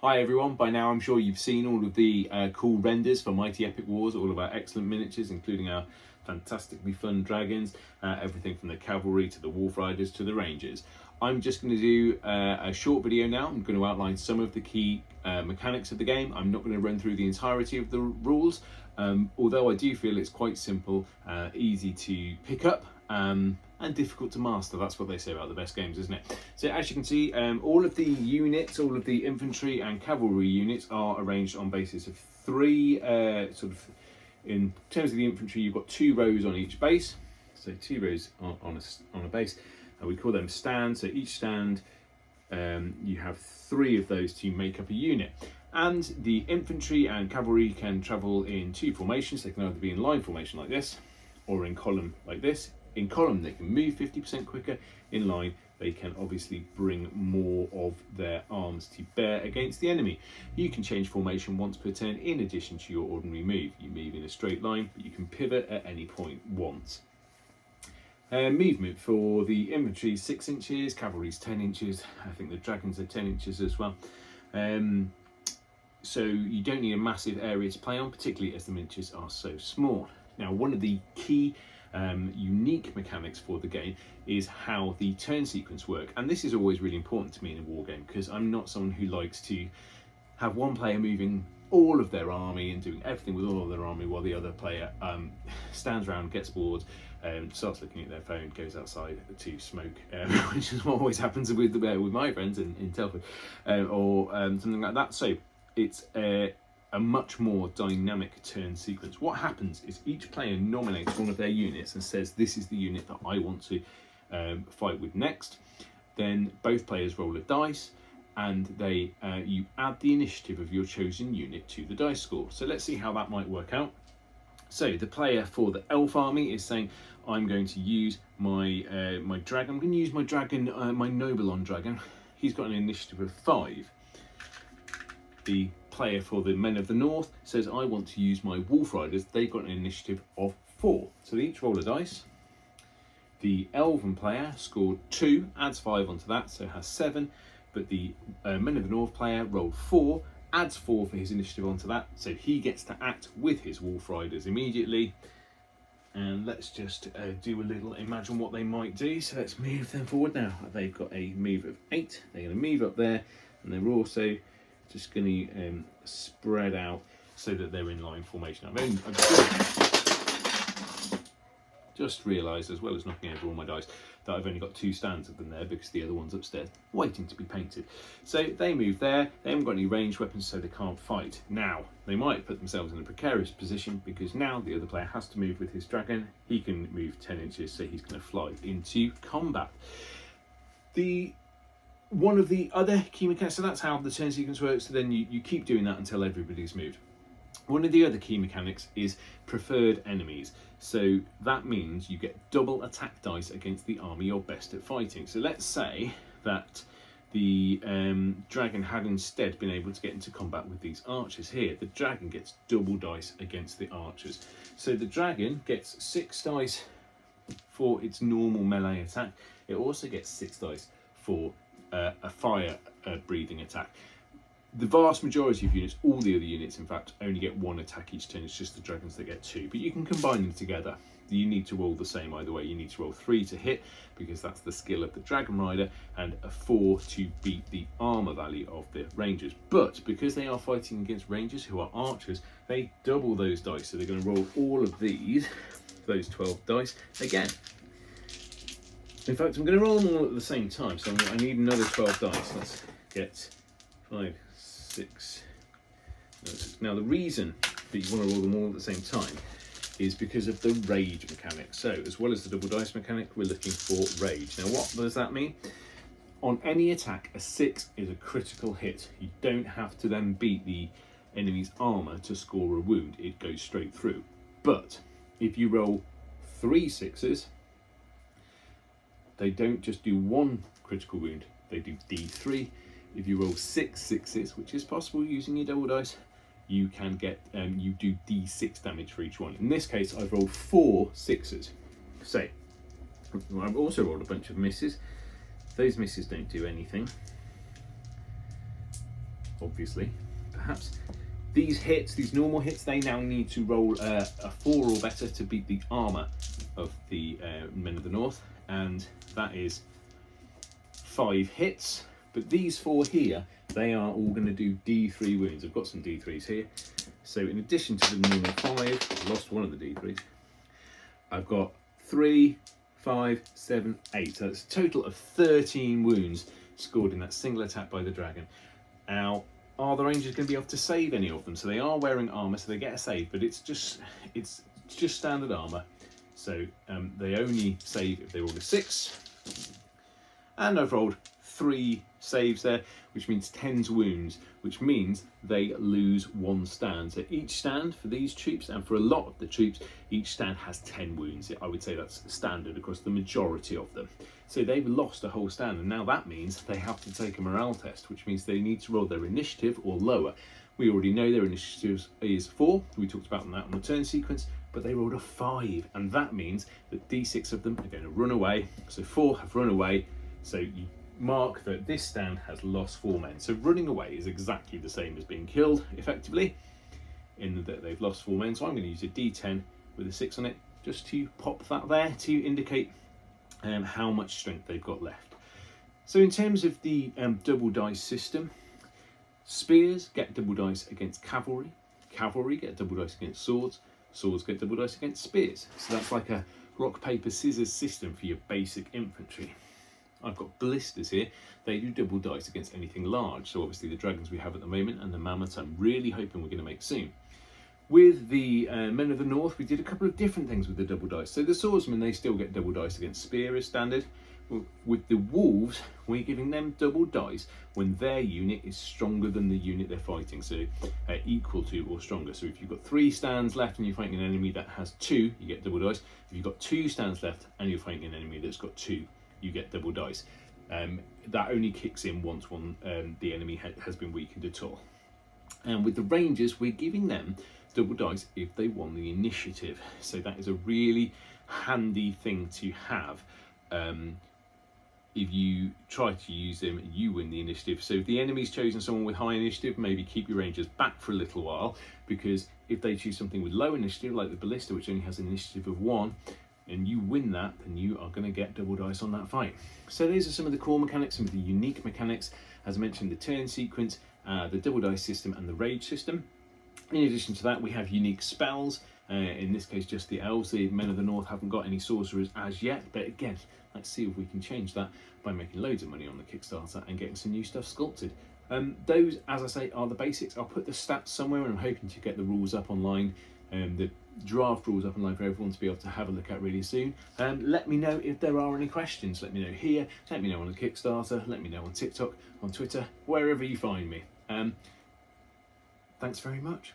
Hi everyone, by now I'm sure you've seen all of the cool renders for Mighty Epic Wars, all of our excellent miniatures, including our fantastically fun dragons, everything from the cavalry to the wolf riders to the rangers. I'm just going to do a short video now. I'm going to outline some of the key mechanics of the game. I'm not going to run through the entirety of the rules, although I do feel it's quite simple, easy to pick up, and difficult to master. That's what they say about the best games, isn't it? So as you can see, all of the units, all of the infantry and cavalry units are arranged on basis of three, in terms of the infantry, you've got 2 rows on each base. So 2 rows on a base. We call them stands. So each stand, you have 3 of those to make up a unit. And the infantry and cavalry can travel in 2 formations. They can either be in line formation like this, or in column like this. In column, they can move 50% quicker. In line, they can obviously bring more of their arms to bear against the enemy. You can change formation once per turn in addition to your ordinary move. You move in a straight line, but you can pivot at any point once. Movement for the infantry is 6 inches, cavalry's 10 inches. I think the dragons are 10 inches as well. So you don't need a massive area to play on, particularly as the miniatures are so small. Now, one of the key unique mechanics for the game is how the turn sequence work, and this is always really important to me in a war game, because I'm not someone who likes to have one player moving all of their army and doing everything with all of their army while the other player stands around, gets bored, starts looking at their phone, goes outside to smoke, which is what always happens with my friends in Telford, or something like that. So it's a much more dynamic turn sequence. What happens is each player nominates one of their units and says, this is the unit that I want to fight with next. Then both players roll a dice, and you add the initiative of your chosen unit to the dice score. So let's see how that might work out. So the player for the elf army is saying, I'm going to use my dragon. I'm going to use my dragon, my Nobelon dragon. He's got an initiative of 5. The player for the Men of the North says, I want to use my Wolf Riders. They've got an initiative of 4. So they each roll a dice. The Elven player scored 2, adds 5 onto that, so has 7. But the Men of the North player rolled 4, adds 4 for his initiative onto that, so he gets to act with his Wolf Riders immediately. And let's just do a little imagine what they might do. So let's move them forward now. They've got a move of 8. They're going to move up there, and they're also just going to spread out so that they're in line formation. I've just realised, as well as knocking over all my dice, that I've only got 2 stands of them there because the other one's upstairs waiting to be painted. So they move there. They haven't got any ranged weapons, so they can't fight. Now, they might put themselves in a precarious position because now the other player has to move with his dragon. He can move 10 inches, so he's going to fly into combat. One of the other key mechanics, so that's how the turn sequence works, so then you keep doing that until everybody's moved. One of the other key mechanics is preferred enemies. So that means you get double attack dice against the army you're best at fighting. So let's say that the dragon had instead been able to get into combat with these archers here. The dragon gets double dice against the archers. So the dragon gets 6 dice for its normal melee attack. It also gets 6 dice for a fire breathing attack. The vast majority of units, all the other units in fact, only get 1 attack each turn. It's just the dragons that get 2, but you can combine them together. You need to roll the same either way. You need to roll 3 to hit because that's the skill of the dragon rider, and a 4 to beat the armor value of the rangers. But because they are fighting against rangers who are archers, they double those dice. So they're going to roll all of those 12 dice again. In fact, I'm going to roll them all at the same time, so I need another 12 dice. Let's get 5, 6. Now, the reason that you want to roll them all at the same time is because of the rage mechanic. So, as well as the double dice mechanic, we're looking for rage. Now, what does that mean? On any attack, a 6 is a critical hit. You don't have to then beat the enemy's armor to score a wound. It goes straight through. But if you roll 3 6s, they don't just do 1 critical wound, they do D3. If you roll 6 6s, which is possible using your double dice, you can get, you do D6 damage for each one. In this case, I've rolled 4 6s. So, I've also rolled a bunch of misses. Those misses don't do anything. obviously, perhaps. These hits, these normal hits, they now need to roll a 4 or better to beat the armour of the Men of the North, and that is 5 hits. But these 4 here, they are all going to do D3 wounds. I've got some D3s here. So in addition to the normal 5, I lost one of the D3s, I've got 3, 5, 7, 8. So that's a total of 13 wounds scored in that single attack by the dragon. Now, are the Rangers going to be able to save any of them? So they are wearing armour, so they get a save, but it's just standard armour. So they only save if they roll a 6. And I've rolled 3 saves there, which means 10 wounds, which means they lose 1 stand. So each stand for these troops, and for a lot of the troops, each stand has 10 wounds. I would say that's standard across the majority of them. So they've lost a whole stand, and now that means they have to take a morale test, which means they need to roll their initiative or lower. We already know their initiative is 4. We talked about that on the turn sequence, but they rolled a 5, and that means that D6 of them are going to run away. So 4 have run away. So you mark that this stand has lost 4 men. So running away is exactly the same as being killed, effectively, in that they've lost 4 men. So I'm going to use a D10 with a 6 on it, just to pop that there to indicate how much strength they've got left. So in terms of the double dice system, spears get double dice against cavalry, cavalry get double dice against swords, swords get double dice against spears. So that's like a rock, paper, scissors system for your basic infantry. I've got ballistas here. They do double dice against anything large. So obviously the dragons we have at the moment and the mammoths I'm really hoping we're going to make soon. With the Men of the North, we did a couple of different things with the double dice. So the swordsmen, they still get double dice against spear as standard. With the wolves, we're giving them double dice when their unit is stronger than the unit they're fighting. So equal to or stronger. So if you've got 3 stands left and you're fighting an enemy that has 2, you get double dice. If you've got 2 stands left and you're fighting an enemy that's got 2, you get double dice. That only kicks in once the enemy has been weakened at all. And with the Rangers, we're giving them double dice if they won the initiative. So that is a really handy thing to have. If you try to use them, you win the initiative. So if the enemy's chosen someone with high initiative, maybe keep your Rangers back for a little while, because if they choose something with low initiative, like the Ballista, which only has an initiative of 1, and you win that, then you are going to get double dice on that fight. So those are some of the core mechanics, some of the unique mechanics. As I mentioned, the turn sequence, the double dice system, and the rage system. In addition to that, we have unique spells. In this case, just the elves. The Men of the North haven't got any sorcerers as yet, but again, let's see if we can change that by making loads of money on the Kickstarter and getting some new stuff sculpted. Those, as I say, are the basics. I'll put the stats somewhere, and I'm hoping to get the rules up online. The draft rules up online for everyone to be able to have a look at really soon. Let me know if there are any questions. Let me know here, let me know on the Kickstarter, let me know on TikTok, on Twitter, wherever you find me. Thanks very much.